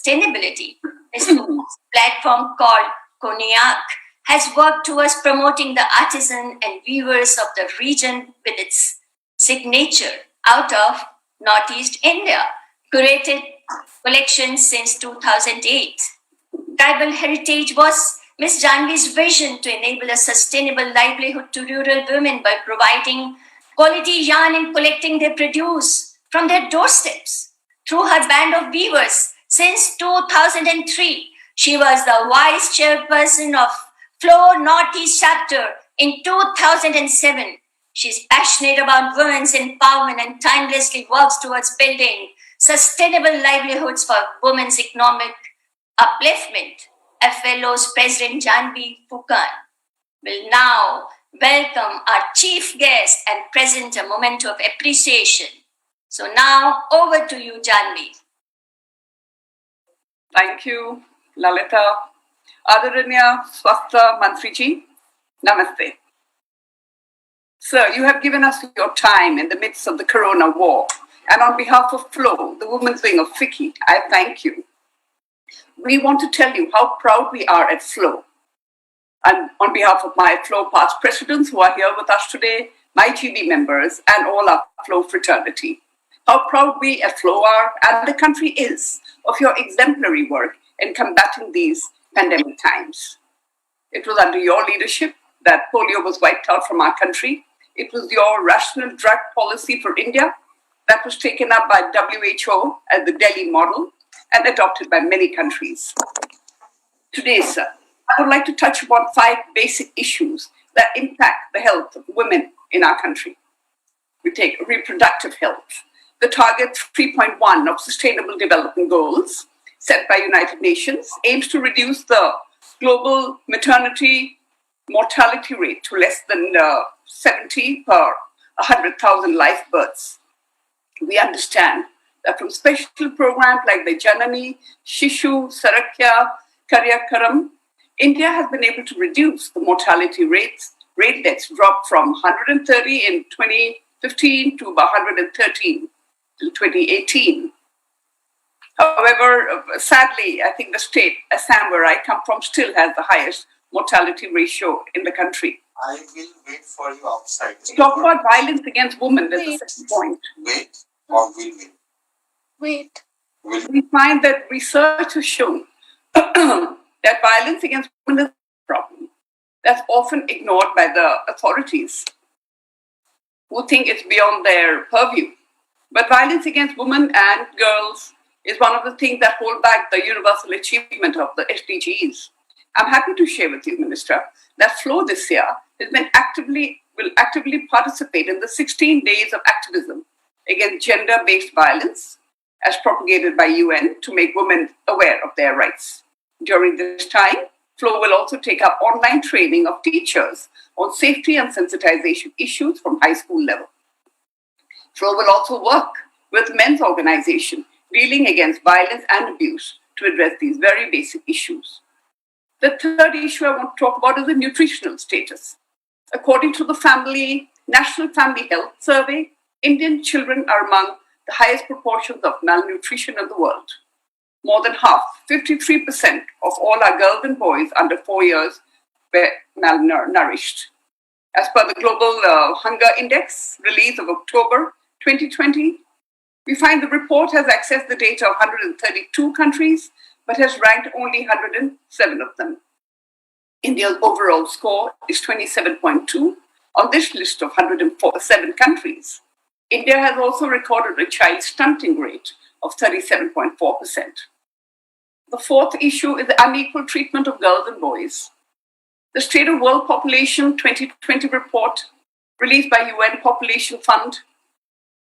sustainability. This platform called Cognac has worked towards promoting the artisan and weavers of the region with its signature out of Northeast India, curated collections since 2008. Tribal heritage was Miss Janvi's vision to enable a sustainable livelihood to rural women by providing quality yarn and collecting their produce from their doorsteps. Through her band of weavers since 2003, she was the vice chairperson of Flow Northeast chapter in 2007. She's passionate about women's empowerment and timelessly works towards building sustainable livelihoods for women's economic upliftment. FLO's President Janvi Fukan will now welcome our chief guest and present a moment of appreciation. So now over to you, Janvi. Thank you, Lalita. Adaranya Swastha Mantriji, Namaste. Sir, you have given us your time in the midst of the Corona war. And on behalf of FLOW, the women's wing of FICCI, I thank you. We want to tell you how proud we are at FLOW. And on behalf of my FLOW past presidents who are here with us today, my GB members, and all our FLOW fraternity, how proud we at FLOW are, and the country is, of your exemplary work in combating these pandemic times. It was under your leadership that polio was wiped out from our country. It was your rational drug policy for India that was taken up by WHO as the Delhi model and adopted by many countries. Today, sir, I would like to touch upon 5 basic issues that impact the health of women in our country. We take reproductive health, the target 3.1 of Sustainable Development Goals set by United Nations aims to reduce the global maternity mortality rate to less than 70 per 100,000 live births. We understand that from special programs like the Janani, Shishu, Sarakya, Karyakaram, India has been able to reduce the mortality rates. Rate deaths dropped from 130 in 2015 to about 113 in 2018. However, sadly, I think the state, Assam, where I come from, still has the highest mortality ratio in the country. I will wait for you outside. Talk about violence against women, that's the second point. Wait or will wait? Wait. We find that research has shown that violence against women is a problem that's often ignored by the authorities who think it's beyond their purview. But violence against women and girls is one of the things that hold back the universal achievement of the SDGs. I'm happy to share with you, Minister, that FLOW this year will actively participate in the 16 days of activism against gender-based violence as propagated by UN to make women aware of their rights. During this time, FLOW will also take up online training of teachers on safety and sensitization issues from high school level. FLOW will also work with men's organization dealing against violence and abuse to address these very basic issues. The third issue I want to talk about is the nutritional status. According to the National Family Health Survey, Indian children are among the highest proportions of malnutrition in the world. More than half, 53% of all our girls and boys under 4 years were malnourished. As per the Global Hunger Index release of October 2020, we find the report has accessed the data of 132 countries, but has ranked only 107 of them. India's overall score is 27.2 on this list of 107 countries. India has also recorded a child stunting rate of 37.4%. The fourth issue is the unequal treatment of girls and boys. The State of World Population 2020 report, released by UN Population Fund,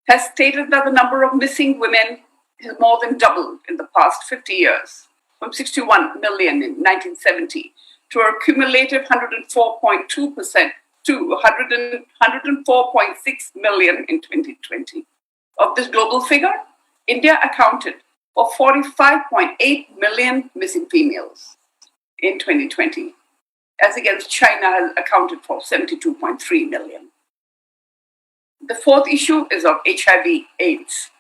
has stated that the number of missing women has more than doubled in the past 50 years, from 61 million in 1970 to a cumulative 104.2% to 104.6 million in 2020. Of this global figure, India accounted for 45.8 million missing females in 2020, as against China has accounted for 72.3 million. The fourth issue is of HIV/AIDS.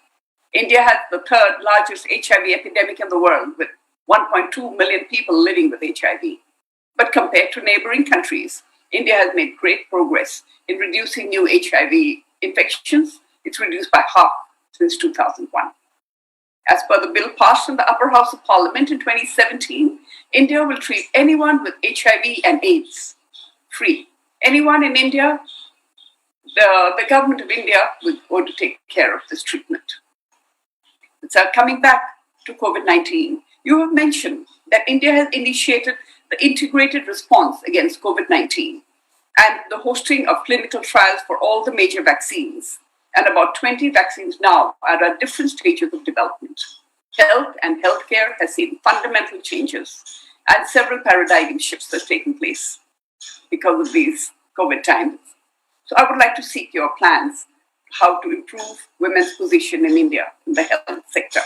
India has the third largest HIV epidemic in the world, with 1.2 million people living with HIV. But compared to neighboring countries, India has made great progress in reducing new HIV infections. It's reduced by half since 2001. As per the bill passed in the upper house of parliament in 2017, India will treat anyone with HIV and AIDS free. Anyone in India, the government of India will go to take care of this treatment. So coming back to COVID-19, you have mentioned that India has initiated the integrated response against COVID-19 and the hosting of clinical trials for all the major vaccines. And about 20 vaccines now are at different stages of development. Health and healthcare has seen fundamental changes, and several paradigm shifts have taken place because of these COVID times. So I would like to seek your plans how to improve women's position in India in the health sector.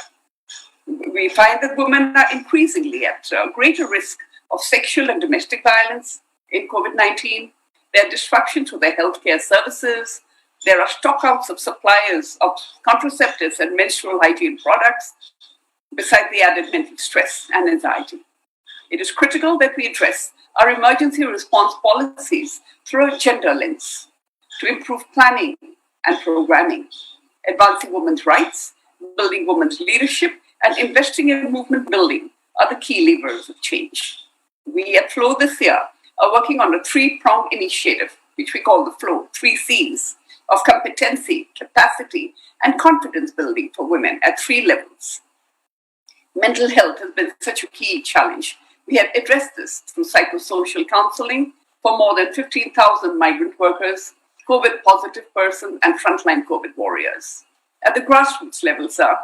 We find that women are increasingly at greater risk of sexual and domestic violence in COVID-19. There are disruptions to their healthcare services. There are stockouts of suppliers of contraceptives and menstrual hygiene products, besides the added mental stress and anxiety. It is critical that we address our emergency response policies through a gender lens to improve planning and programming, advancing women's rights, building women's leadership, and investing in movement building are the key levers of change. We at FLOW this year are working on a three-pronged initiative, which we call the FLOW, 3 Cs, of competency, capacity, and confidence building for women at 3 levels. Mental health has been such a key challenge. We have addressed this through psychosocial counseling for more than 15,000 migrant workers, COVID-positive persons, and frontline COVID warriors. At the grassroots level, sir,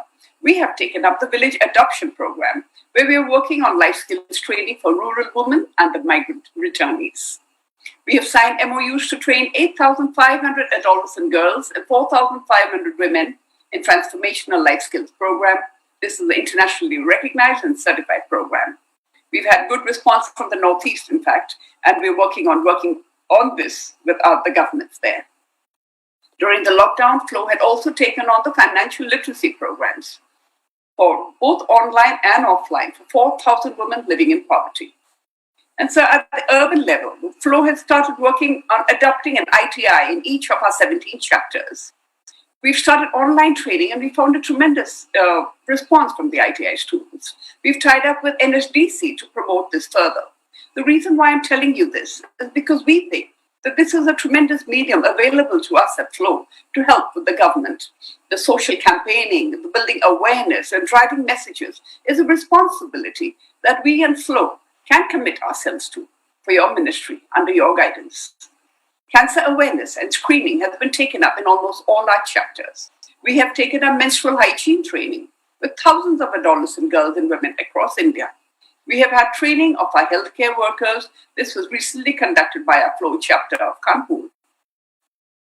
we have taken up the village adoption program, where we are working on life skills training for rural women and the migrant returnees. We have signed MOUs to train 8,500 adolescent girls and 4,500 women in transformational life skills program. This is the internationally recognized and certified program. We've had good response from the Northeast, in fact, and we're working on this with the governments there. During the lockdown, FLOW had also taken on the financial literacy programs for both online and offline for 4,000 women living in poverty. And so at the urban level, FLOW has started working on adopting an ITI in each of our 17 chapters. We've started online training, and we found a tremendous response from the ITI students. We've tied up with NSDC to promote this further. The reason why I'm telling you this is because we think that this is a tremendous medium available to us at FLOW to help with the government. The social campaigning, the building awareness, and driving messages is a responsibility that we and FLOW can commit ourselves to for your ministry under your guidance. Cancer awareness and screening has been taken up in almost all our chapters. We have taken up menstrual hygiene training with thousands of adolescent girls and women across India. We have had training of our healthcare workers. This was recently conducted by our FLOW chapter of Kanpur.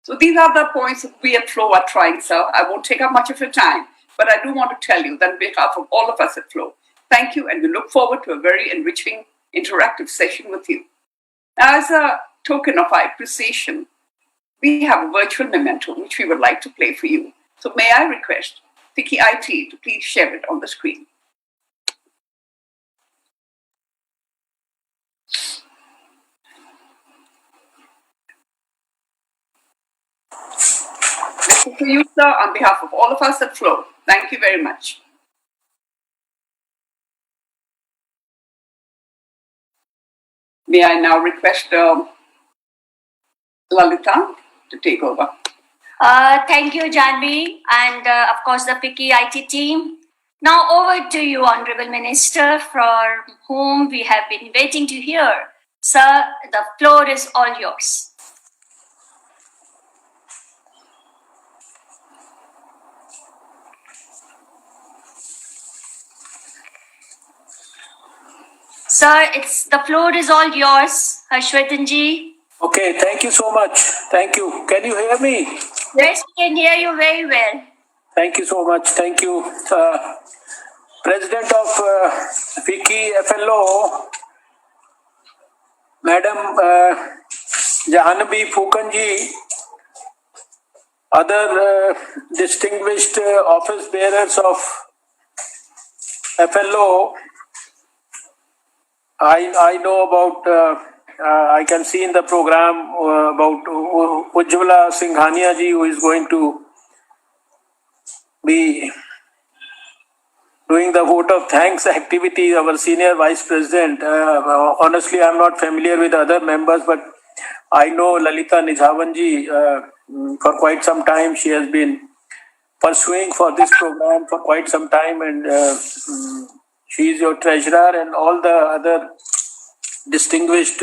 So these are the points that we at FLOW are trying, sir. I won't take up much of your time, but I do want to tell you that on behalf of all of us at FLOW, thank you, and we look forward to a very enriching, interactive session with you. Now, as a token of our appreciation, we have a virtual memento which we would like to play for you. So may I request Vicky IT to please share it on the screen. This is for you, sir, on behalf of all of us at FLOW. Thank you very much. May I now request Lalita to take over. Thank you, Janvi, and of course the FICCI IT team. Now over to you, Honorable Minister, for whom we have been waiting to hear. Sir, the floor is all yours. Sir, the floor is all yours, Harshvardhanji. Okay, thank you so much. Thank you. Can you hear me? Yes, we can hear you very well. Thank you so much. Thank you. President of FICCI FLO, Madam Jahanvi Phukan ji, other distinguished office bearers of FLO. I know about, I can see in the program about Ujjwala Singhania ji, who is going to be doing the vote of thanks activity, our senior vice president. Honestly, I'm not familiar with other members, but I know Lalita Nijhawan ji for quite some time. She has been pursuing for this program for quite some time, and she is your treasurer, and all the other distinguished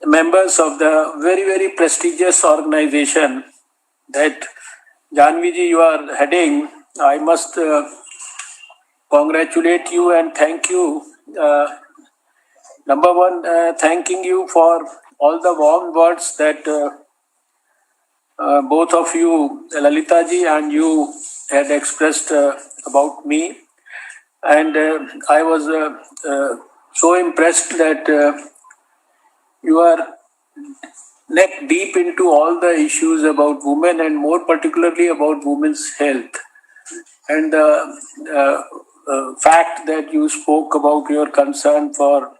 members of the very, very prestigious organization that Janvi ji you are heading. I must congratulate you and thank you. Number one, thanking you for all the warm words that both of you, Lalita ji and you, had expressed about me. And I was so impressed that you are neck deep into all the issues about women and more particularly about women's health. And the fact that you spoke about your concern for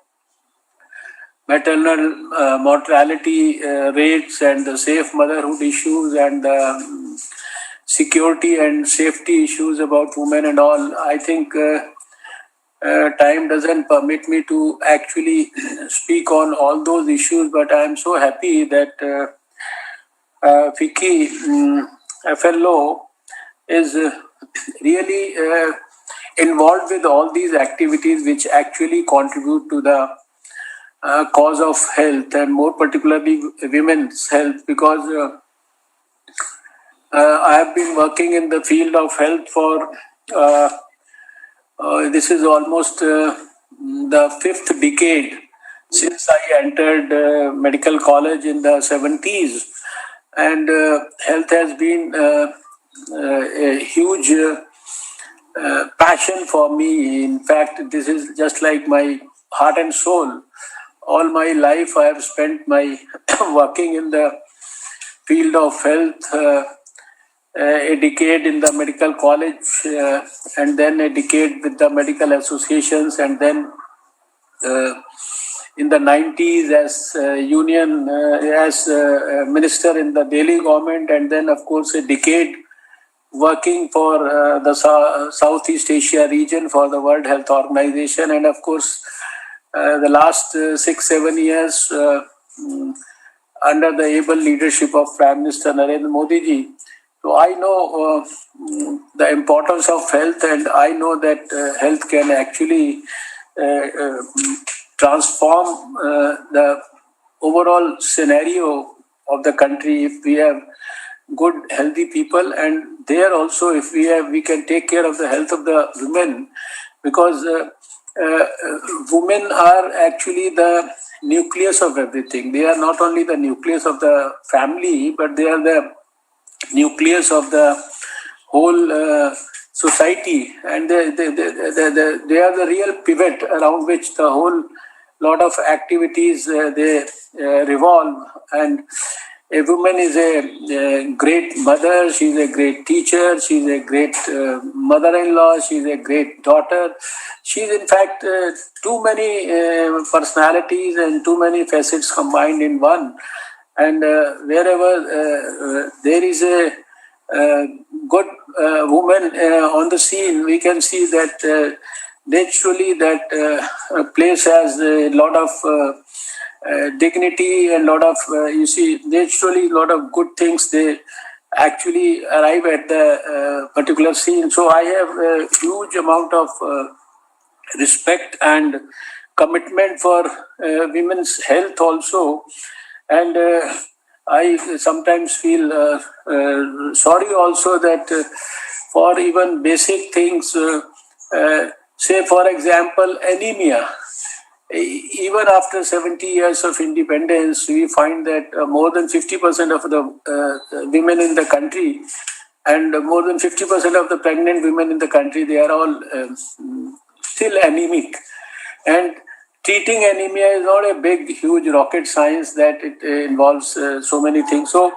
maternal mortality rates and the safe motherhood issues and the security and safety issues about women and all, I think time doesn't permit me to actually speak on all those issues, but I am so happy that FICCI FLO is really involved with all these activities which actually contribute to the cause of health and more particularly women's health, because I have been working in the field of health for this is almost the fifth decade since I entered medical college in the 70s, and health has been a huge passion for me. In fact, this is just like my heart and soul. All my life I have spent my working in the field of health, a decade in the medical college, and then a decade with the medical associations, and then in the 90s as union, as minister in the Delhi government, and then of course a decade working for the Southeast Asia region for the World Health Organization, and of course the last 6-7 years under the able leadership of Prime Minister Narendra Modi ji. So I know the importance of health, and I know that health can actually transform the overall scenario of the country if we have good healthy people, and there also if we can take care of the health of the women, because women are actually the nucleus of everything. They are not only the nucleus of the family, but they are the nucleus of the whole society, and they are the real pivot around which the whole lot of activities they revolve. And a woman is a great mother, she is a great teacher, she is a great mother-in-law, she is a great daughter. She is in fact too many personalities and too many facets combined in one. And wherever there is a good woman on the scene, we can see that naturally that place has a lot of dignity and lot of, you see, naturally a lot of good things, they actually arrive at the particular scene. So I have a huge amount of respect and commitment for women's health also. And I sometimes feel sorry also that for even basic things, say for example anemia, even after 70 years of independence, we find that more than 50% of the women in the country and more than 50% of the pregnant women in the country, they are all still anemic. And treating anemia is not a big, huge rocket science that it involves so many things. So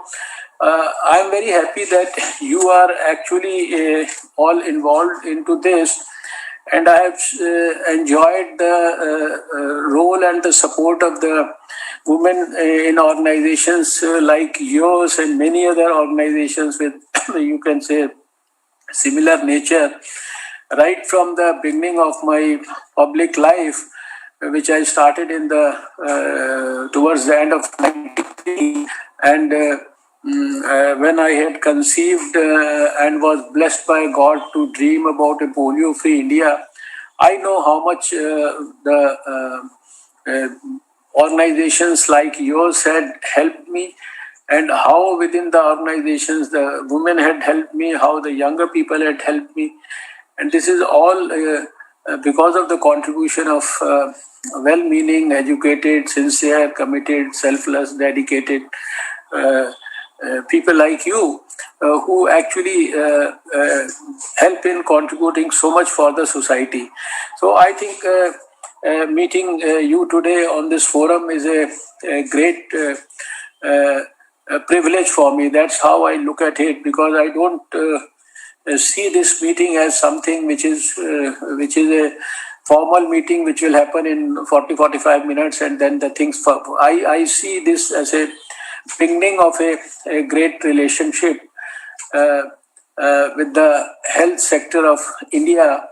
I am very happy that you are actually all involved into this, and I have enjoyed the role and the support of the women in organizations like yours and many other organizations with, you can say, similar nature. Right from the beginning of my public life, which I started in the towards the end of 93, and when I had conceived and was blessed by God to dream about a polio-free India, I know how much organizations like yours had helped me, and how within the organizations the women had helped me, how the younger people had helped me. And this is all because of the contribution of well-meaning, educated, sincere, committed, selfless, dedicated people like you, who actually help in contributing so much for the society. So I think meeting you today on this forum is a great privilege for me. That's how I look at it, because I don't see this meeting as something which is a formal meeting which will happen in 40-45 minutes and then the things. I see this as a beginning of a great relationship with the health sector of India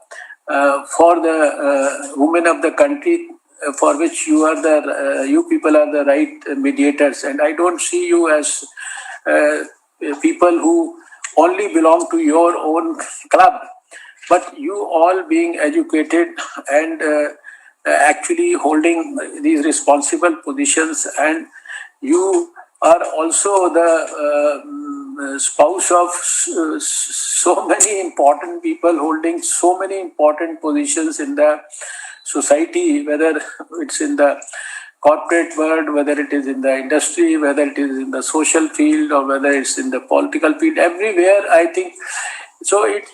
for the women of the country, for which you people are the right mediators. And I don't see you as people who only belong to your own club, but you all being educated and actually holding these responsible positions, and you are also the spouse of so many important people holding so many important positions in the society, whether it's in the corporate world, whether it is in the industry, whether it is in the social field, or whether it's in the political field. Everywhere, I think. So it's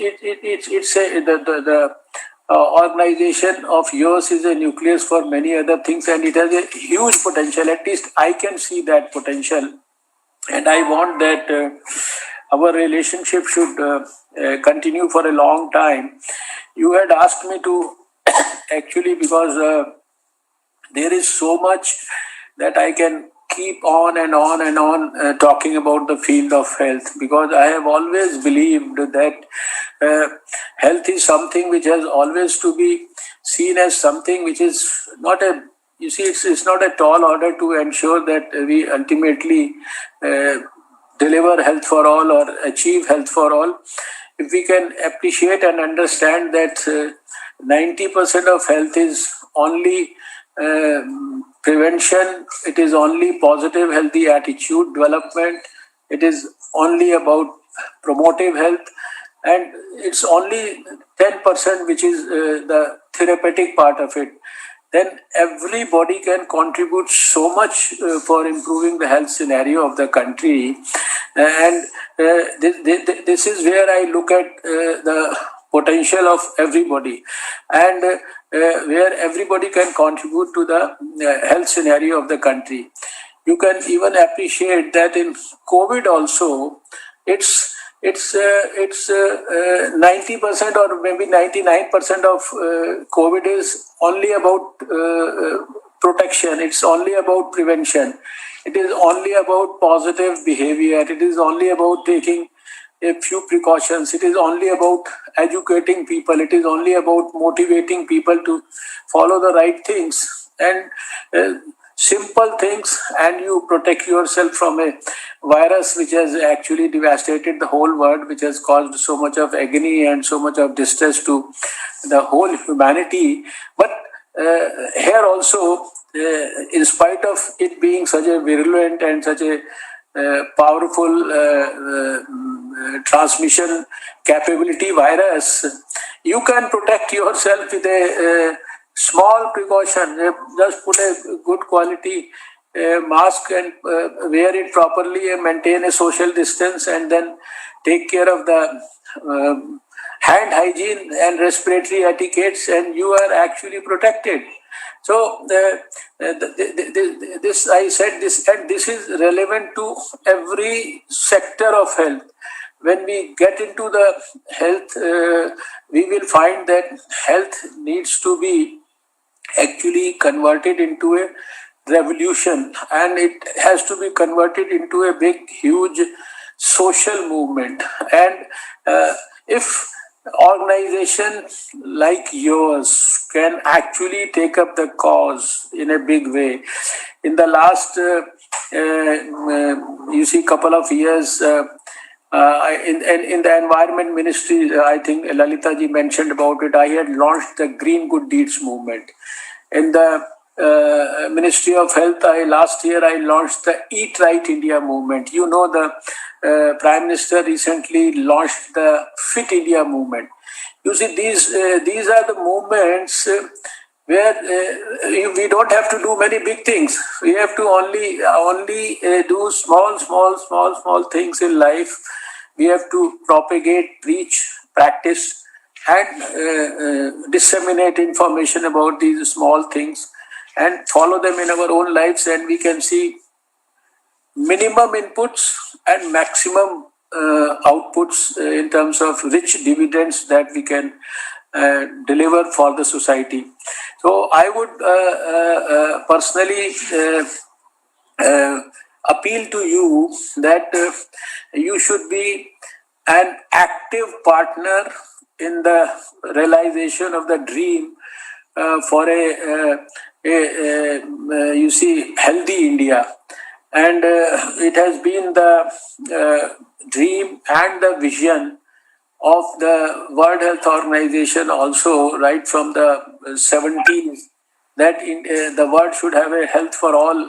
the organization of yours is a nucleus for many other things, and it has a huge potential. At least I can see that potential, and I want that our relationship should continue for a long time. You had asked me to actually, because there is so much that I can keep on and on and on talking about the field of health, because I have always believed that health is something which has always to be seen as something which is not a, you see, it's not a tall order to ensure that we ultimately deliver health for all or achieve health for all. If we can appreciate and understand that 90% of health is only prevention, it is only positive healthy attitude development, it is only about promotive health, and it's only 10% which is the therapeutic part of it, then everybody can contribute so much for improving the health scenario of the country. And this is where I look at the potential of everybody, and where everybody can contribute to the health scenario of the country. You can even appreciate that in COVID also, it's 90% or maybe 99% of COVID is only about protection. It's only about prevention. It is only about positive behavior. It is only about taking a few precautions. It is only about educating people. It is only about motivating people to follow the right things and simple things, and you protect yourself from a virus which has actually devastated the whole world, which has caused so much of agony and so much of distress to the whole humanity. But here also, in spite of it being such a virulent and such a powerful transmission capability virus, you can protect yourself with a small precaution. Just put a good quality mask and wear it properly and maintain a social distance, and then take care of the hand hygiene and respiratory etiquettes, and you are actually protected. So this I said this, and this is relevant to every sector of health. When we get into the health, we will find that health needs to be actually converted into a revolution, and it has to be converted into a big, huge social movement. And if organization like yours can actually take up the cause in a big way, in the last you see couple of years, in the environment ministry, I think Lalita ji mentioned about it. I had launched the Green Good Deeds movement. In the Ministry of Health, last year I launched the Eat Right India movement. You know, the Prime Minister recently launched the Fit India movement. You see, these are the movements where we don't have to do many big things. We have to only do small things in life. We have to propagate, preach, practice, and disseminate information about these small things and follow them in our own lives, and we can see minimum inputs and maximum outputs in terms of rich dividends that we can deliver for the society. So I would personally appeal to you that you should be an active partner in the realization of the dream for you see, healthy India. And it has been the dream and the vision of the World Health Organization also, right from the 70s, that the world should have a health for all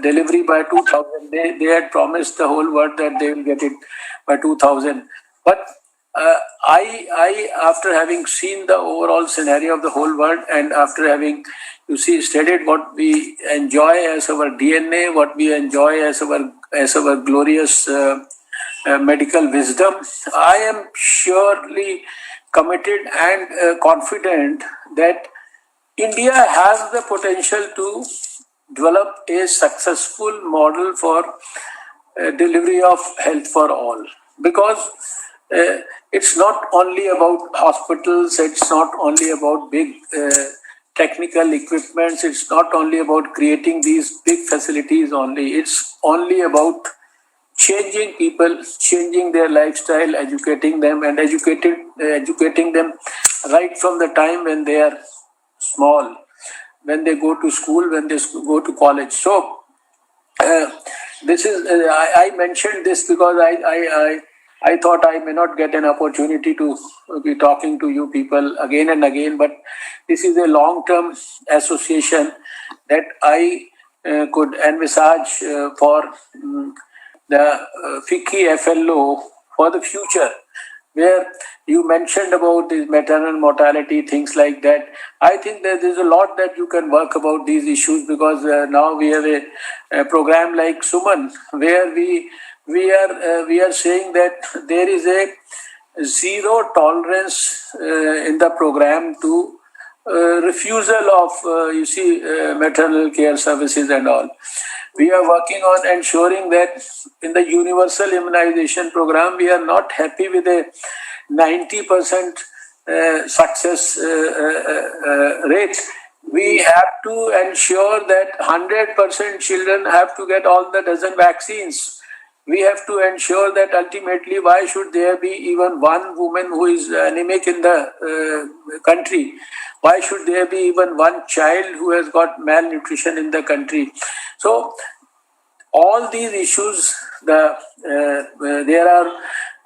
delivery by 2000. They had promised the whole world that they will get it by 2000. But I, after having seen the overall scenario of the whole world, and after having, you see, studied what we enjoy as our DNA, what we enjoy as our glorious medical wisdom, I am surely committed and confident that India has the potential to develop a successful model for delivery of health for all. Because it's not only about hospitals, it's not only about big technical equipments, it's not only about creating these big facilities only, it's only about changing people, changing their lifestyle, educating them, and educating them right from the time when they are small, when they go to school, when they go to college. So this is I mentioned this because I thought I may not get an opportunity to be talking to you people again and again, but this is a long-term association that I could envisage for the FICCI FLO for the future, where you mentioned about this maternal mortality, things like that. I think that there's a lot that you can work about these issues, because now we have a program like Suman, where we are saying that there is a zero tolerance in the program to refusal of maternal care services and all. We are working on ensuring that in the universal immunization program, we are not happy with a 90% success rate. We have to ensure that 100% children have to get all the dozen vaccines. We have to ensure that ultimately, why should there be even one woman who is anemic in the country? Why should there be even one child who has got malnutrition in the country? So all these issues, there are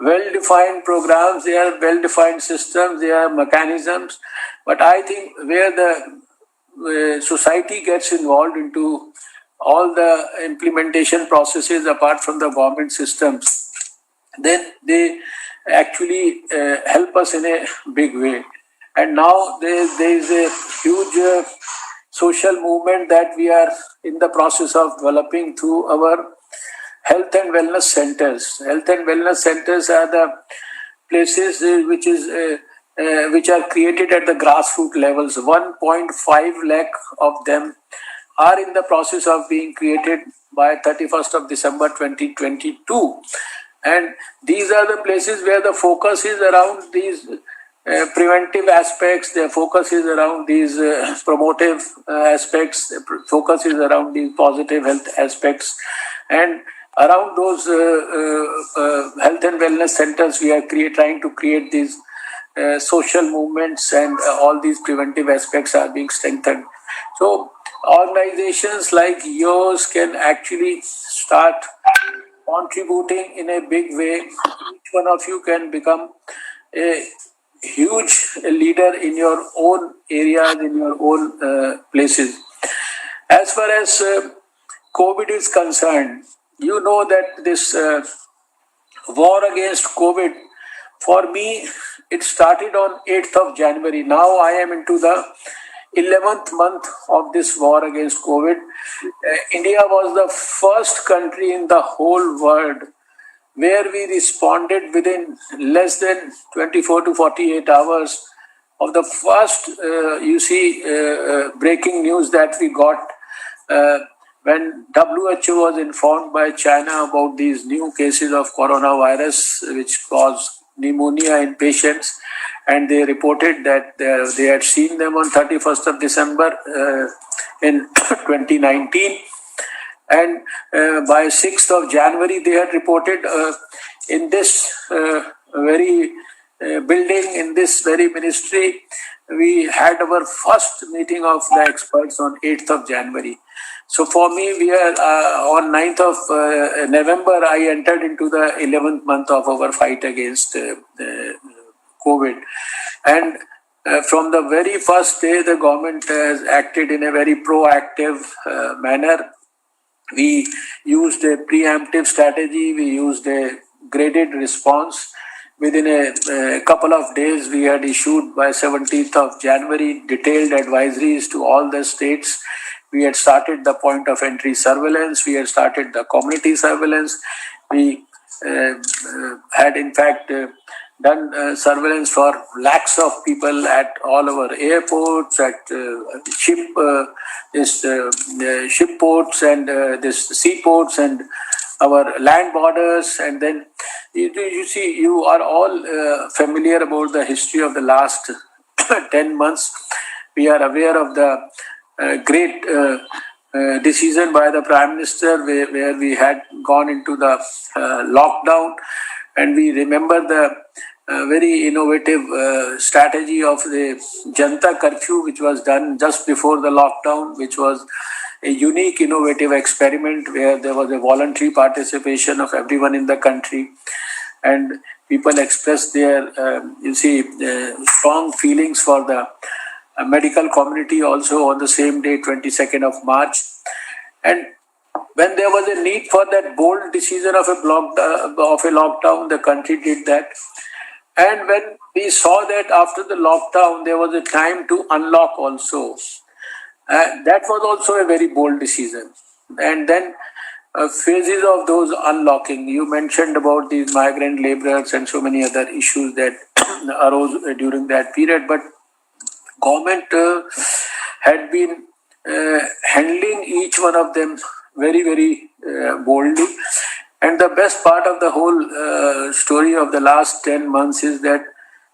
well-defined programs, there are well-defined systems, there are mechanisms. But I think where the society gets involved into all the implementation processes apart from the government systems, then they actually help us in a big way. And now there is a huge social movement that we are in the process of developing through our health and wellness centers. Health and wellness centers are the places which is which are created at the grassroots levels. 1.5 lakh of them are in the process of being created by 31st of December 2022. And these are the places where the focus is around these preventive aspects, the focus is around these promotive aspects, the focus is around these positive health aspects. And around those health and wellness centers, we are trying to create these social movements, and all these preventive aspects are being strengthened. So organizations like yours can actually start contributing in a big way. Each one of you can become a huge leader in your own areas, in your own places. As far as COVID is concerned, you know that this war against COVID, for me, it started on 8th of January. Now I am into the 11th month of this war against COVID. India was the first country in the whole world where we responded within less than 24 to 48 hours of the first, breaking news that we got when WHO was informed by China about these new cases of coronavirus, which caused pneumonia in patients, and they reported that they had seen them on 31st of December in 2019. And by 6th of January, they had reported in this very building, in this very ministry, we had our first meeting of the experts on 8th of January. So for me, we are on 9th of November, I entered into the 11th month of our fight against COVID. And from the very first day, the government has acted in a very proactive manner. We used a preemptive strategy. We used a graded response. Within a couple of days, we had issued by 17th of January detailed advisories to all the states. We had started the point of entry surveillance. We had started the community surveillance. We had in fact done surveillance for lakhs of people at all our airports, at ship ports and this seaports and our land borders. And then you see, you are all familiar about the history of the last 10 months. We are aware of the great decision by the Prime Minister where we had gone into the lockdown, and we remember the very innovative strategy of the Janta Curfew, which was done just before the lockdown, which was a unique innovative experiment where there was a voluntary participation of everyone in the country, and people expressed their strong feelings for the medical community also on the same day, 22nd of March. And when there was a need for that bold decision of a lockdown, the country did that. And when we saw that after the lockdown, there was a time to unlock also. That was also a very bold decision. And then phases of those unlocking. You mentioned about these migrant laborers and so many other issues that arose during that period. But government had been handling each one of them very, very boldly. And the best part of the whole story of the last 10 months is that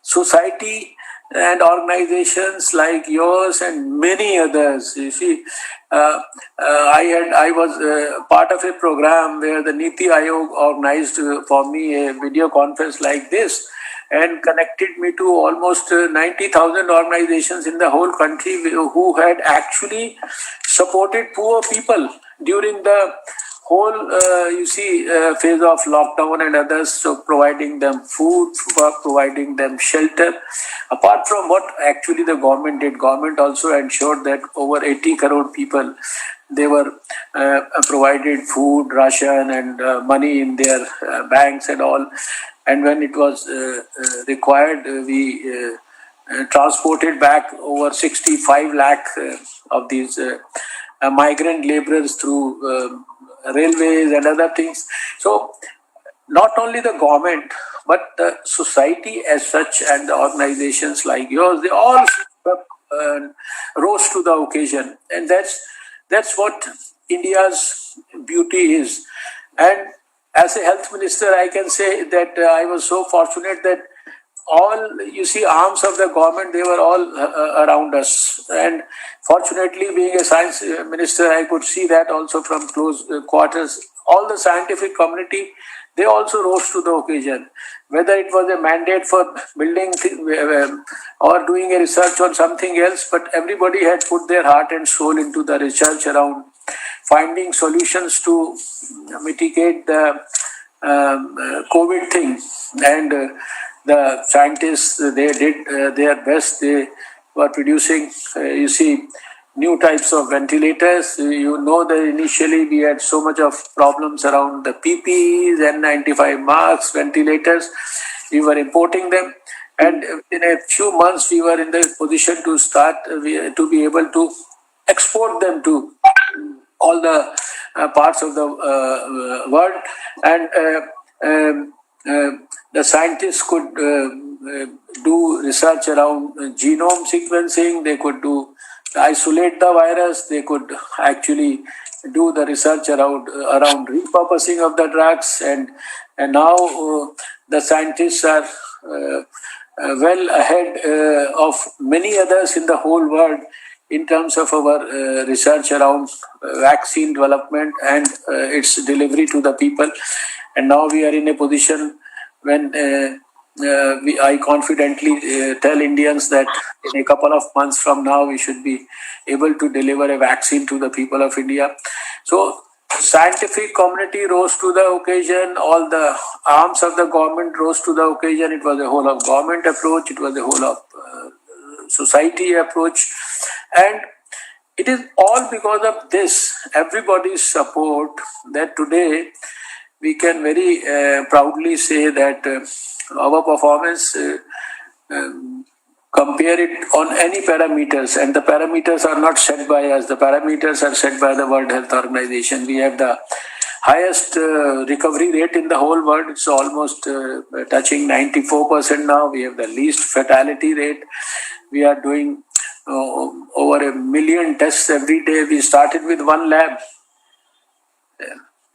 society and organizations like yours and many others, you see, I was part of a program where the Niti Aayog organized for me a video conference like this, and connected me to almost 90,000 organizations in the whole country who had actually supported poor people during the whole, phase of lockdown and others. So providing them food, providing them shelter. Apart from what actually the government did, government also ensured that over 80 crore people, they were provided food, ration and money in their banks and all. And when it was required, we transported back over 65 lakh of these migrant laborers through railways and other things. So not only the government, but the society as such and the organizations like yours, they all rose to the occasion, and that's what India's beauty is. And as a health minister, I can say that I was so fortunate that all, you see, arms of the government, they were all around us. And fortunately, being a science minister, I could see that also from close quarters. All the scientific community, they also rose to the occasion. Whether it was a mandate for building or doing a research on something else, but everybody had put their heart and soul into the research around finding solutions to mitigate the COVID thing. And the scientists, they did their best. They were producing, you see, new types of ventilators. You know that initially we had so much of problems around the PPEs, N95 masks, ventilators. We were importing them. And in a few months, we were in the position to start, to be able to export them to all the parts of the world. And the scientists could do research around genome sequencing. They could isolate the virus. They could actually do the research around repurposing of the drugs. And now the scientists are well ahead of many others in the whole world in terms of our research around vaccine development and its delivery to the people. And now we are in a position when I confidently tell Indians that in a couple of months from now, we should be able to deliver a vaccine to the people of India. So scientific community rose to the occasion. All the arms of the government rose to the occasion. It was a whole of government approach. It was a whole of society approach. And it is all because of this, everybody's support, that today we can very proudly say that our performance, compare it on any parameters, and the parameters are not set by us, the parameters are set by the World Health Organization. We have the highest recovery rate in the whole world. It's almost touching 94% now. We have the least fatality rate. We are doing over 1 million tests every day. We started with one lab.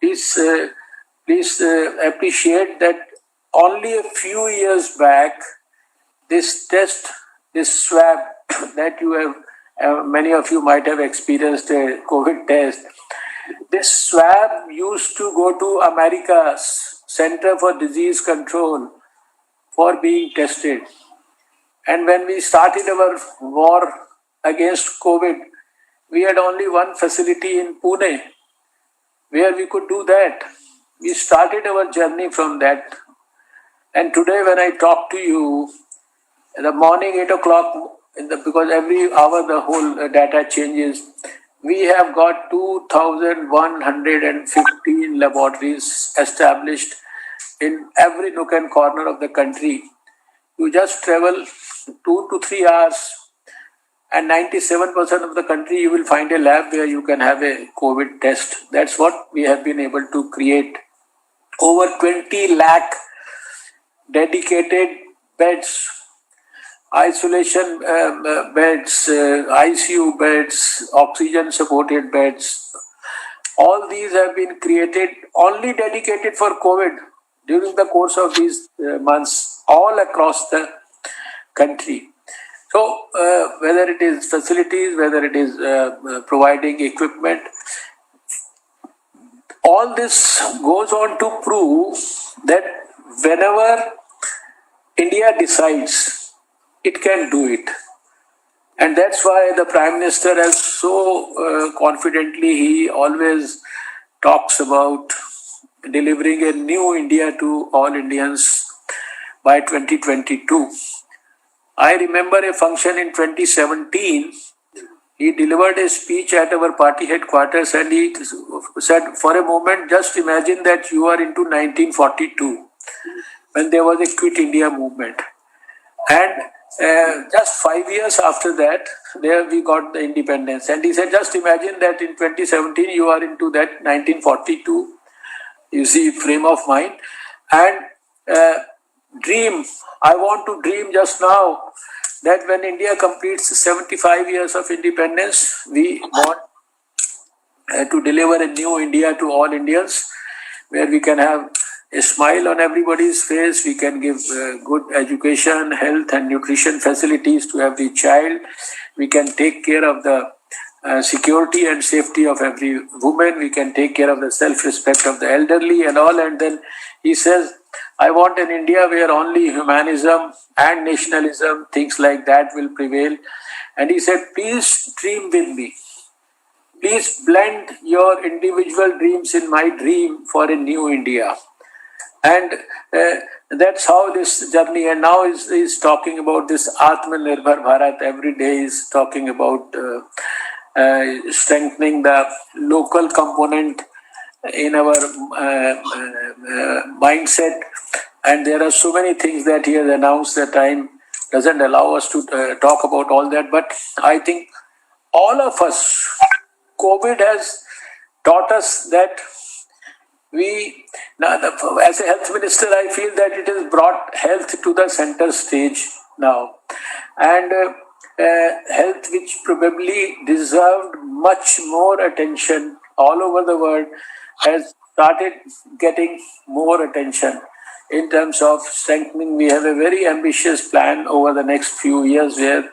Please appreciate that only a few years back, this swab that you have, many of you might have experienced a COVID test. This swab used to go to America's Center for Disease Control for being tested. And when we started our war against COVID, we had only one facility in Pune where we could do that. We started our journey from that. And today when I talk to you, in the morning 8 o'clock, because every hour the whole data changes, we have got 2,115 laboratories established in every nook and corner of the country. You just travel 2 to 3 hours, and 97% of the country you will find a lab where you can have a COVID test. That's what we have been able to create. Over 20 lakh dedicated beds, isolation beds, ICU beds, oxygen supported beds. All these have been created only dedicated for COVID during the course of these months all across the country. So whether it is facilities, whether it is providing equipment, all this goes on to prove that whenever India decides, it can do it. And that's why the Prime Minister has so confidently, he always talks about delivering a new India to all Indians by 2022. I remember a function in 2017. He delivered a speech at our party headquarters and he said, for a moment, just imagine that you are into 1942 when there was a Quit India movement. And just 5 years after that, there we got the independence. And he said, just imagine that in 2017, you are into that 1942, you see, frame of mind. And dream. I want to dream just now that when India completes 75 years of independence, we want to deliver a new India to all Indians, where we can have a smile on everybody's face. We can give good education, health, and nutrition facilities to every child. We can take care of the security and safety of every woman. We can take care of the self-respect of the elderly and all. And then he says, I want an India where only humanism and nationalism, things like that will prevail. And he said, please dream with me. Please blend your individual dreams in my dream for a new India. And that's how this journey, and now is talking about this Atmanirbhar Bharat. Every day is talking about strengthening the local component in our mindset. And there are so many things that he has announced that time doesn't allow us to talk about all that. But I think all of us, COVID has taught us that as a health minister, I feel that it has brought health to the center stage now. And health, which probably deserved much more attention all over the world, has started getting more attention in terms of strengthening. We have a very ambitious plan over the next few years, where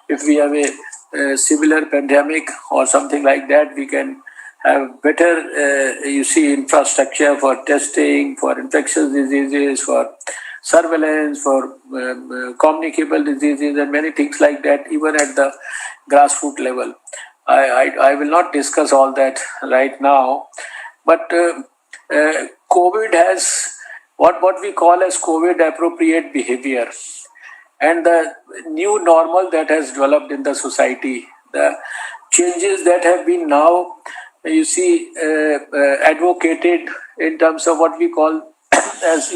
if we have a similar pandemic or something like that, we can have better, infrastructure for testing, for infectious diseases, for surveillance, for communicable diseases, and many things like that, even at the grassroots level. I will not discuss all that right now, but COVID has what we call as COVID appropriate behavior, and the new normal that has developed in the society, the changes that have been now, advocated in terms of what we call as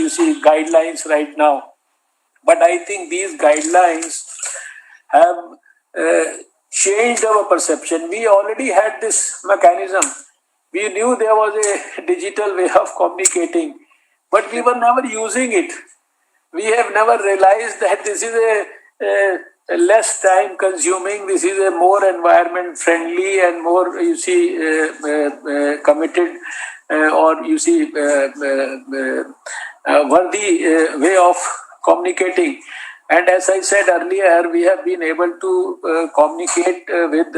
guidelines right now. But I think these guidelines have changed our perception. We already had this mechanism. We knew there was a digital way of communicating, but we were never using it. We have never realized that this is a less time consuming, this is a more environment friendly and more, committed worthy way of communicating. And as I said earlier, we have been able to communicate with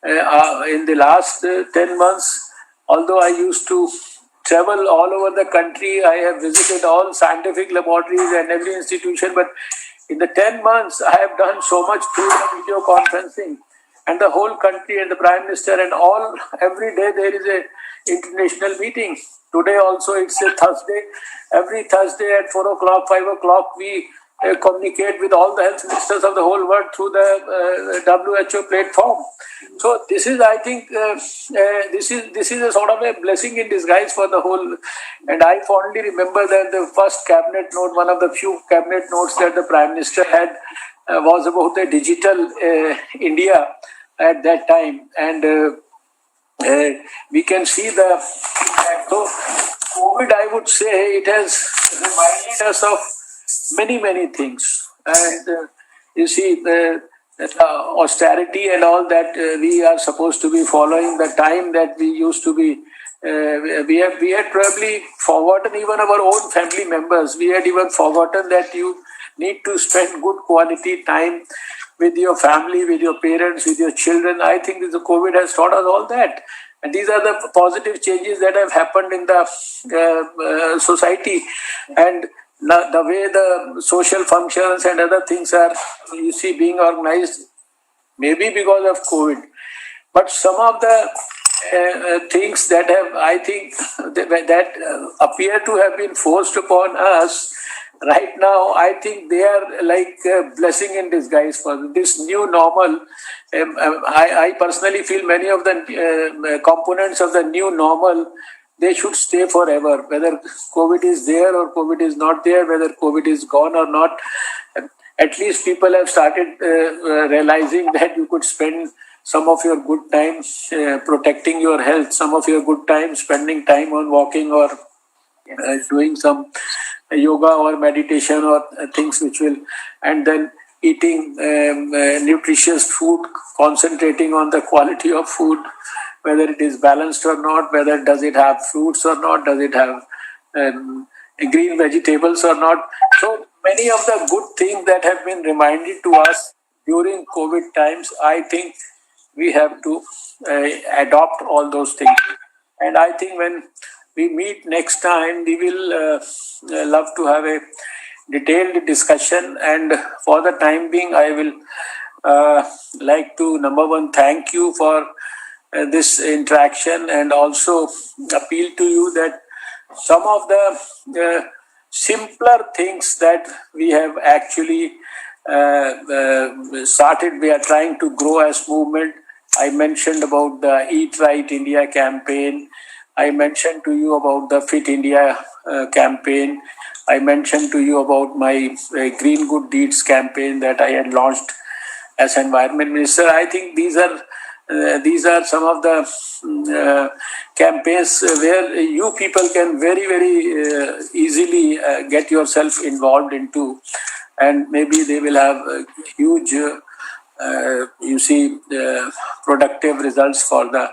in the last 10 months. Although I used to travel all over the country, I have visited all scientific laboratories and every institution, but in the 10 months, I have done so much through video conferencing, and the whole country and the Prime Minister and all, every day there is a international meeting. Today also it's a Thursday. Every Thursday at 4 o'clock, 5 o'clock, we communicate with all the health ministers of the whole world through the WHO platform. So this is, I think, this is a sort of a blessing in disguise for the whole. And I fondly remember that the first cabinet note, one of the few cabinet notes that the Prime Minister had, was about a digital India at that time. And we can see the impact. So COVID, I would say, it has reminded us of many things. And the austerity and all that we are supposed to be following, the time that we used to be, we had probably forgotten even our own family members. We had even forgotten that you need to spend good quality time with your family, with your parents, with your children. I think the COVID has taught us all that. And these are the positive changes that have happened in the society. And the way the social functions and other things are, being organized, maybe because of COVID. But some of the things that have, I think, that appear to have been forced upon us right now, I think they are like a blessing in disguise for this new normal. I personally feel many of the components of the new normal, they should stay forever, whether COVID is there or COVID is not there, whether COVID is gone or not. At least people have started realizing that you could spend some of your good time protecting your health, some of your good time spending time on walking or doing some yoga or meditation or things which will, and then eating nutritious food, concentrating on the quality of food, whether it is balanced or not, whether does it have fruits or not, does it have green vegetables or not. So many of the good things that have been reminded to us during COVID times, I think we have to adopt all those things. And I think when we meet next time, we will love to have a detailed discussion. And for the time being, I will like to, number one, thank you for this interaction, and also appeal to you that some of the simpler things that we have actually started, we are trying to grow as movement. I mentioned about the Eat Right India campaign. I mentioned to you about the Fit India campaign. I mentioned to you about my Green Good Deeds campaign that I had launched as Environment Minister. I think these are some of the campaigns where you people can very, very easily get yourself involved into, and maybe they will have a huge, productive results for the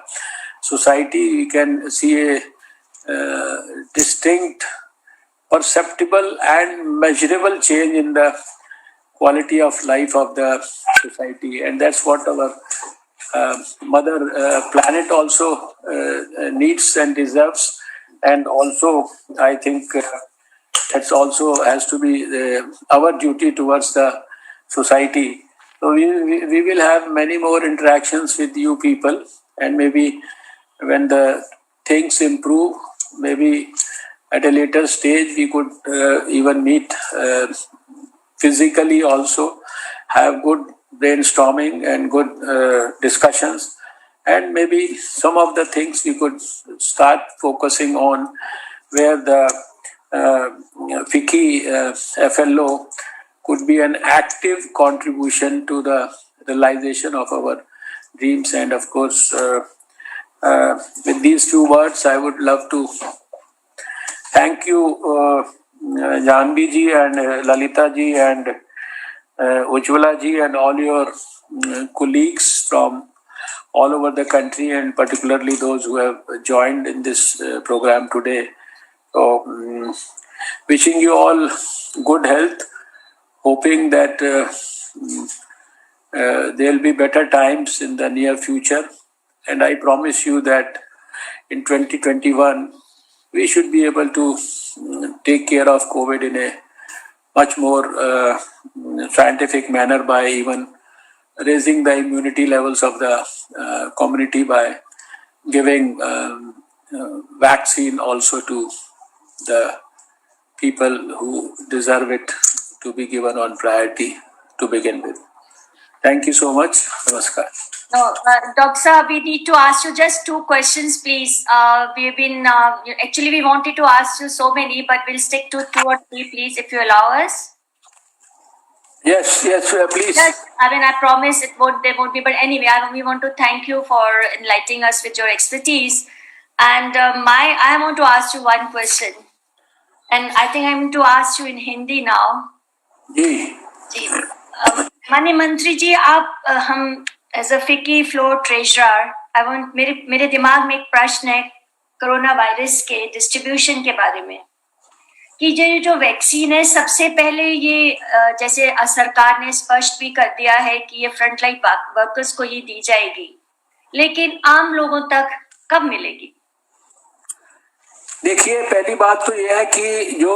society. We can see a distinct, perceptible and measurable change in the quality of life of the society, and that's what our mother planet also needs and deserves. And also I think that's also has to be our duty towards the society. So we will have many more interactions with you people, and maybe when the things improve, maybe at a later stage we could even meet physically also, have good brainstorming and good discussions, and maybe some of the things we could start focusing on, where the FICCI FLO could be an active contribution to the realization of our dreams. And of course, with these two words, I would love to thank you, Janvi ji and Lalita ji and Ujjwala ji and all your colleagues from all over the country, and particularly those who have joined in this program today. So, wishing you all good health, hoping that there will be better times in the near future. And I promise you that in 2021, we should be able to take care of COVID in a much more scientific manner, by even raising the immunity levels of the community by giving vaccine also to the people who deserve it to be given on priority to begin with. Thank you so much. Namaskar. No, Dr. Saab, we need to ask you just two questions, please. We've been, actually we wanted to ask you so many, but we'll stick to 2 or 3, please, if you allow us. Yes, please. Yes, I mean, I promise there won't be, but anyway, we want to thank you for enlightening us with your expertise. And I want to ask you one question. And I think I'm going to ask you in Hindi now. जी. माननीय मंत्री जी, आप हम as a FICCI floor treasurer, मेरे दिमाग में एक प्रश्न है कोरोना वायरस के डिस्ट्रीब्यूशन के बारे में, कि ये जो वैक्सीन है, सबसे पहले ये जैसे सरकार ने स्पष्ट भी कर दिया है कि ये फ्रंटलाइन वर्कर्स को ही दी जाएगी, लेकिन आम लोगों तक कब मिलेगी? देखिए, पहली बात तो यह है कि जो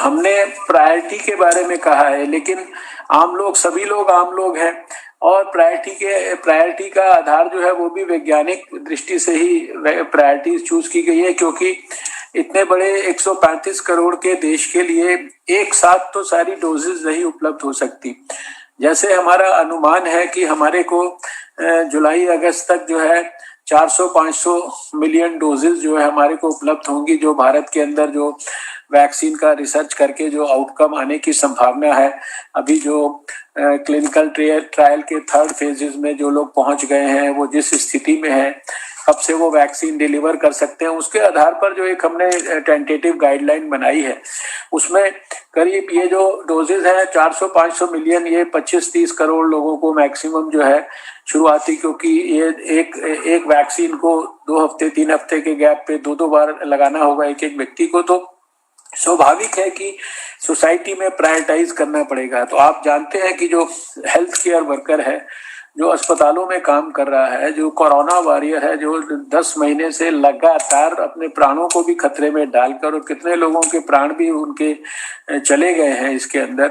हमने प्रायोरिटी के बारे में कहा है, लेकिन आम लोग, सभी लोग आम लोग हैं, और प्रायोरिटी का आधार जो है वो भी वैज्ञानिक दृष्टि से ही प्रायोरिटी चूज की गई है, क्योंकि इतने बड़े 135 करोड़ के देश के लिए एक साथ तो सारी डोजेज नहीं उपलब्ध हो सकती। जैसे हमारा अनुमान है कि हमारे को जुलाई अगस्त तक जो है 400-500 मिलियन डोजेज जो है हमारे को उपलब्ध होंगी, जो भारत के अंदर जो वैक्सीन का रिसर्च करके जो आउटकम आने की संभावना है। अभी जो क्लिनिकल ट्रायल के 3rd फेजेस में जो लोग पहुंच गए हैं, वो जिस स्थिति में है कब से वो वैक्सीन डिलीवर कर सकते हैं, उसके आधार पर जो एक हमने टेंटेटिव गाइडलाइन बनाई है, उसमें करीब ये जो डोजेज हैं 400-500 मिलियन, ये 25-30 करोड़ लोगों को मैक्सिमम जो है शुरुआती, क्योंकि ये एक वैक्सीन को 2 हफ्ते 3 हफ्ते के गैप पे 2-2 बार लगाना होगा एक एक व्यक्ति को, तो स्वाभाविक है कि सोसाइटी में प्रायोरिटाइज करना पड़ेगा। तो आप जानते हैं कि जो हेल्थ केयर वर्कर है, जो अस्पतालों में काम कर रहा है, जो कोरोना वॉरियर है, जो 10 महीने से लगातार अपने प्राणों को भी खतरे में डालकर, और कितने लोगों के प्राण भी उनके चले गए हैं इसके अंदर,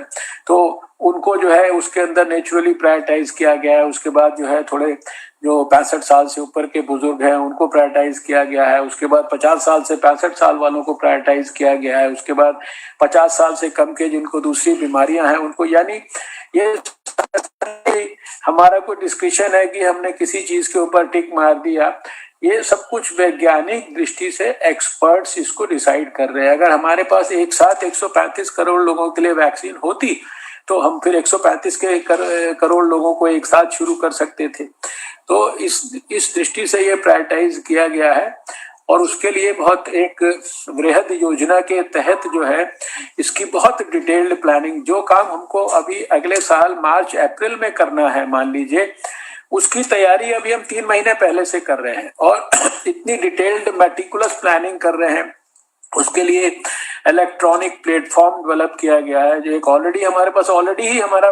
तो उनको जो है उसके अंदर नेचुरली प्रायोरिटाइज किया गया है। उसके बाद जो है थोड़े जो 65 साल से ऊपर के बुजुर्ग हैं उनको प्रायोरिटाइज किया गया है। उसके बाद 50 साल से 65 साल वालों को प्रायोरिटाइज किया गया है। उसके बाद 50 साल से कम के जिनको दूसरी बीमारियां हैं उनको, यानी ये हमारा कोई डिस्कशन है कि हमने किसी चीज के ऊपर टिक मार दिया, ये सब कुछ वैज्ञानिक दृष्टि से एक्सपर्ट्स इसको डिसाइड कर रहे हैं। अगर हमारे पास एक साथ 135 करोड़ लोगों के लिए वैक्सीन होती तो हम फिर 135 करोड़ लोगों को एक साथ शुरू कर सकते थे। तो इस दृष्टि से ये प्रायोरिटाइज किया गया है, और उसके लिए बहुत एक वृहद योजना के तहत जो है इसकी बहुत डिटेल्ड प्लानिंग, जो काम हमको अभी अगले साल मार्च अप्रैल में करना है मान लीजिए, उसकी तैयारी अभी हम 3 महीने पहले से कर रहे हैं, और इतनी डिटेल्ड मेटिकुलस प्लानिंग कर रहे हैं। उसके लिए इलेक्ट्रॉनिक प्लेटफॉर्म डेवलप किया गया है, जो एक ऑलरेडी ही हमारा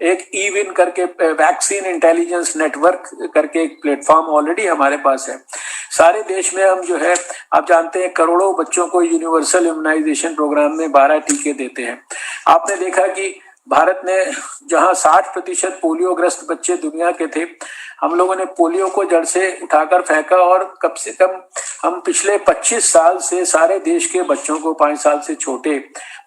एक ई-विन करके वैक्सीन इंटेलिजेंस नेटवर्क करके एक प्लेटफॉर्म ऑलरेडी हमारे पास है। सारे देश में हम जो है, आप जानते हैं करोड़ों बच्चों को यूनिवर्सल इम्यूनाइजेशन प्रोग्राम में 12 टीके देते हैं। आपने देखा कि भारत ने जहां 60% पोलियोग्रस्त बच्चे दुनिया के थे, हम लोगों ने पोलियो को जड़ से उठाकर फेंका, और कम से कम हम पिछले 25 साल से सारे देश के बच्चों को 5 साल से छोटे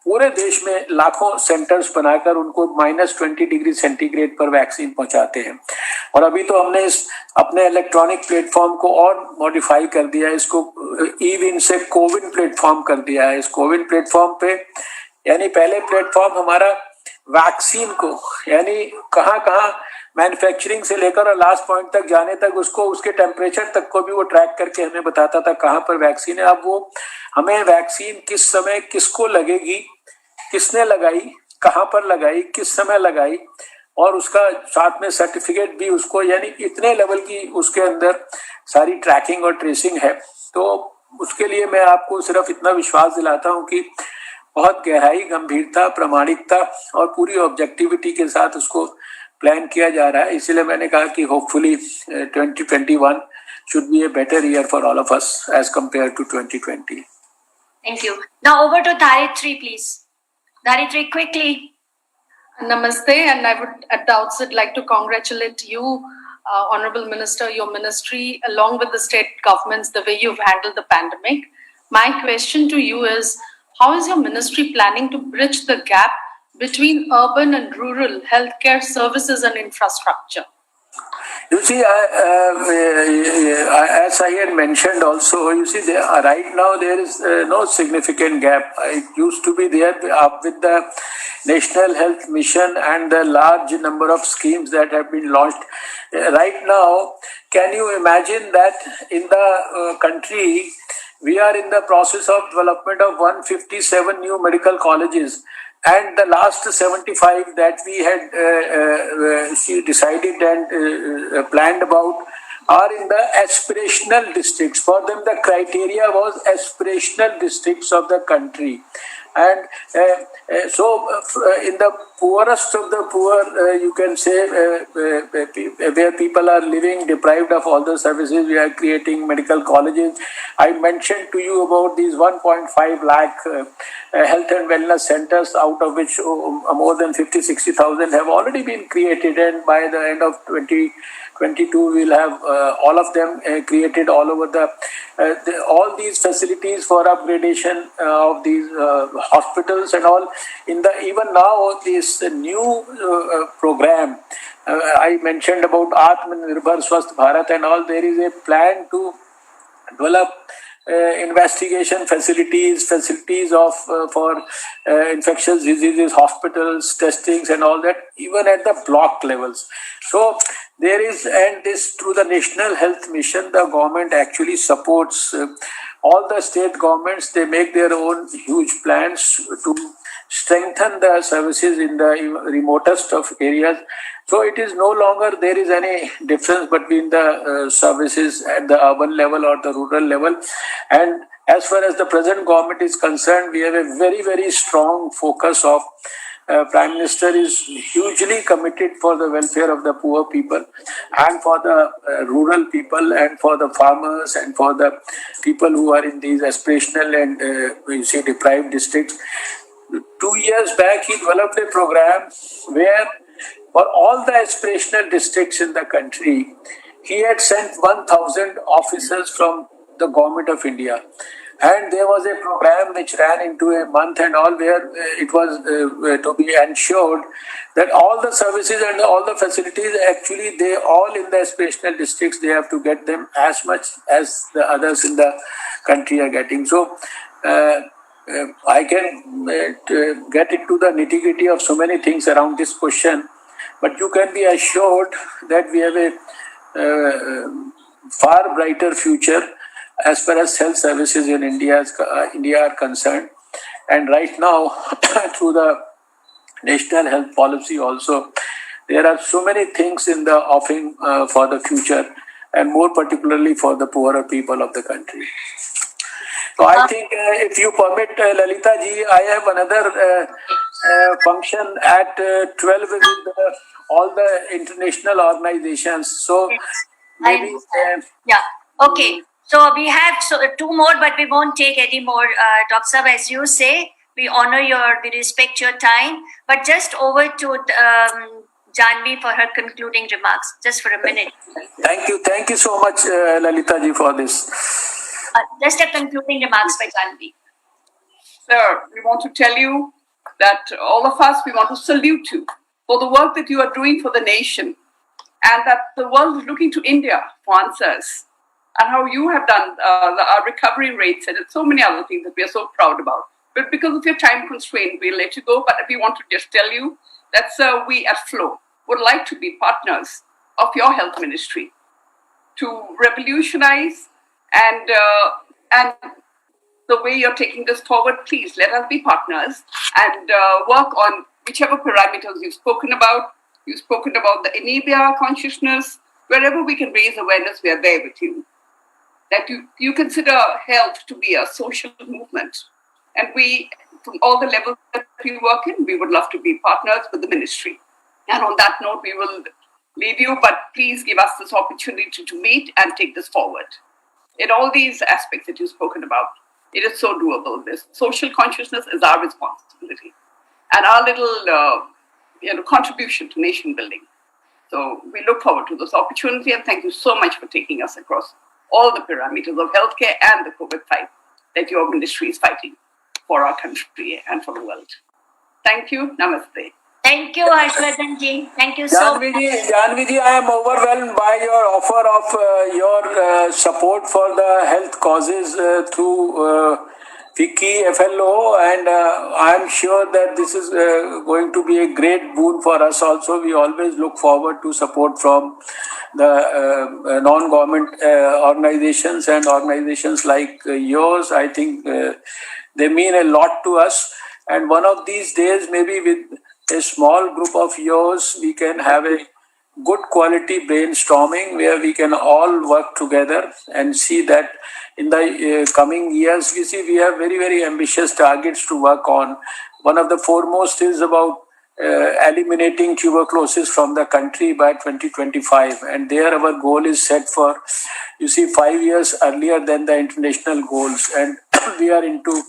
पूरे देश में लाखों सेंटर्स बनाकर उनको -20 डिग्री सेंटीग्रेड पर वैक्सीन पहुंचाते हैं। और अभी तो हमने इस अपने इलेक्ट्रॉनिक प्लेटफॉर्म को और मॉडिफाई कर दिया है, इसको ई-विन से कोविन प्लेटफॉर्म कर दिया है। इस कोविन प्लेटफॉर्म पे, यानी पहले प्लेटफॉर्म हमारा वैक्सीन को, यानी कहाँ कहाँ मैन्युफैक्चरिंग से लेकर और लास्ट पॉइंट तक जाने तक, उसको उसके टेम्परेचर तक को भी वो ट्रैक करके हमें बताता था कहाँ पर वैक्सीन है। अब वो हमें वैक्सीन किस समय किसको लगेगी, किसने लगाई, कहाँ पर लगाई, किस समय लगाई, और उसका साथ में सर्टिफिकेट भी उसको, यानी इतने लेवल की उसके अंदर सारी ट्रैकिंग और ट्रेसिंग है। तो उसके लिए मैं आपको सिर्फ इतना विश्वास दिलाता हूँ कि बहुत गहराई, गंभीरता, प्रामाणिकता और पूरी ऑब्जेक्टिविटी के साथ उसको प्लान किया जा रहा है। इसलिए मैंने कहा कि hopefully 2021 should be a better year for all of us as compared to 2020. Thank you. Now over to Dharitri, please. Dharitri, quickly. Namaste, and I would at the outset like to congratulate you, Honorable Minister, your ministry, along with the state governments, the way you've handled the pandemic. My question to you is, how is your ministry planning to bridge the gap between urban and rural healthcare services and infrastructure? You see, as I had mentioned also, you see, right now there is no significant gap. It used to be there with the National Health Mission and the large number of schemes that have been launched. Right now, can you imagine that in the country, we are in the process of development of 157 new medical colleges, and the last 75 that we had decided and planned about are in the aspirational districts. For them, the criteria was aspirational districts of the country. And so in the poorest of the poor, you can say, where people are living deprived of all the services, we are creating medical colleges. I mentioned to you about these 1.5 lakh health and wellness centers, out of which more than 50,000-60,000 have already been created, and by the end of 2022 we'll have all of them created all over all these facilities for upgradation of these hospitals and all. Even now this new program I mentioned about Atmanirbhar Swasth Bharat and all, there is a plan to develop investigation facilities, facilities of for infectious diseases, hospitals, testings, and all that, even at the block levels. So there is, and this through the National Health Mission, the government actually supports all the state governments. They make their own huge plans to strengthen the services in the remotest of areas. So it is no longer there is any difference between the services at the urban level or the rural level. And as far as the present government is concerned, we have a very, very strong focus of Prime Minister is hugely committed for the welfare of the poor people and for the rural people and for the farmers and for the people who are in these aspirational and deprived districts. 2 years back, he developed a program where for all the aspirational districts in the country, he had sent 1,000 officers from the government of India. And there was a program which ran into a month and all, where it was to be ensured that all the services and all the facilities, actually they all in the aspirational districts, they have to get them as much as the others in the country are getting. So I can get into the nitty-gritty of so many things around this question, but you can be assured that we have a far brighter future as far as health services in India are concerned. And right now, through the National Health Policy also, there are so many things in the offing for the future, and more particularly for the poorer people of the country. So I think if you permit, Lalita ji, I have another function at 12 with all the international organizations. So maybe... yeah, okay. So we have two more, but we won't take any more. Dr. Saab, as you say, we respect your time. But just over to Janvi for her concluding remarks, just for a minute. Thank you so much, Lalita ji, for this. Just a concluding remarks by Janvi. Sir, we want to tell you that all of us, we want to salute you for the work that you are doing for the nation, and that the world is looking to India for answers, and how you have done our recovery rates and so many other things that we are so proud about. But because of your time constraint, we'll let you go. But we want to just tell you that, sir, we at FLO would like to be partners of your health ministry to revolutionize and the way you're taking this forward. Please let us be partners and work on whichever parameters you've spoken about. You've spoken about the anemia consciousness. Wherever we can raise awareness, we are there with you. That you consider health to be a social movement. And we, from all the levels that we work in, we would love to be partners with the ministry. And on that note, we will leave you, but please give us this opportunity to meet and take this forward. In all these aspects that you've spoken about, it is so doable. This social consciousness is our responsibility and our little contribution to nation building. So we look forward to this opportunity, and thank you so much for taking us across all the parameters of healthcare and the COVID fight that your ministry is fighting for our country and for the world. Thank you. Namaste. Thank you, Harshvardhan ji. Thank you so much. Janvi ji, I am overwhelmed by your offer of your support for the health causes through FICCI, FLO, and I am sure that this is going to be a great boon for us also. We always look forward to support from the non-government organizations, and organizations like yours. I think they mean a lot to us, and one of these days, maybe with a small group of yours, we can have a good quality brainstorming where we can all work together and see that in the coming years, we have very, very ambitious targets to work on. One of the foremost is about eliminating tuberculosis from the country by 2025. And there our goal is set for, 5 years earlier than the international goals. And we are into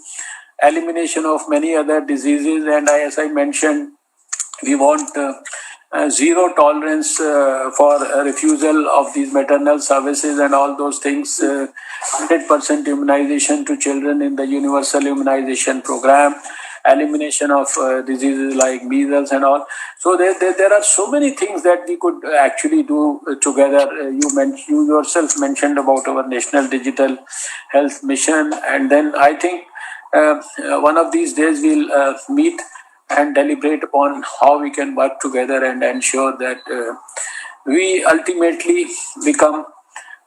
elimination of many other diseases. And as I mentioned, we want zero tolerance for refusal of these maternal services and all those things, 100% immunization to children in the universal immunization program, elimination of diseases like measles and all. So there are so many things that we could actually do together. You yourself mentioned about our National Digital Health Mission, and then I think one of these days we'll meet and deliberate upon how we can work together and ensure that we ultimately become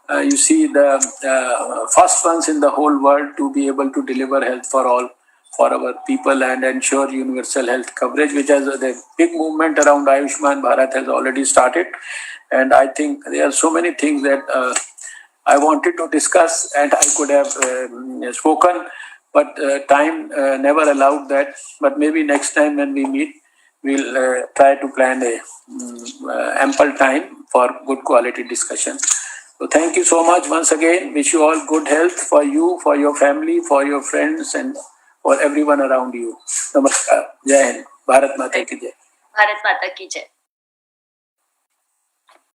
the first ones in the whole world to be able to deliver health for all, for our people, and ensure universal health coverage, which is the big movement around Ayushman Bharat has already started. And I think there are so many things that I wanted to discuss and I could have spoken, but time never allowed that. But maybe next time when we meet, we'll try to plan a ample time for good quality discussion. So thank you so much once again. Wish you all good health for you, for your family, for your friends, and for everyone around you. Namaskar. Jai Hind. Bharat Mata ki Jai. Bharat Mata ki Jai.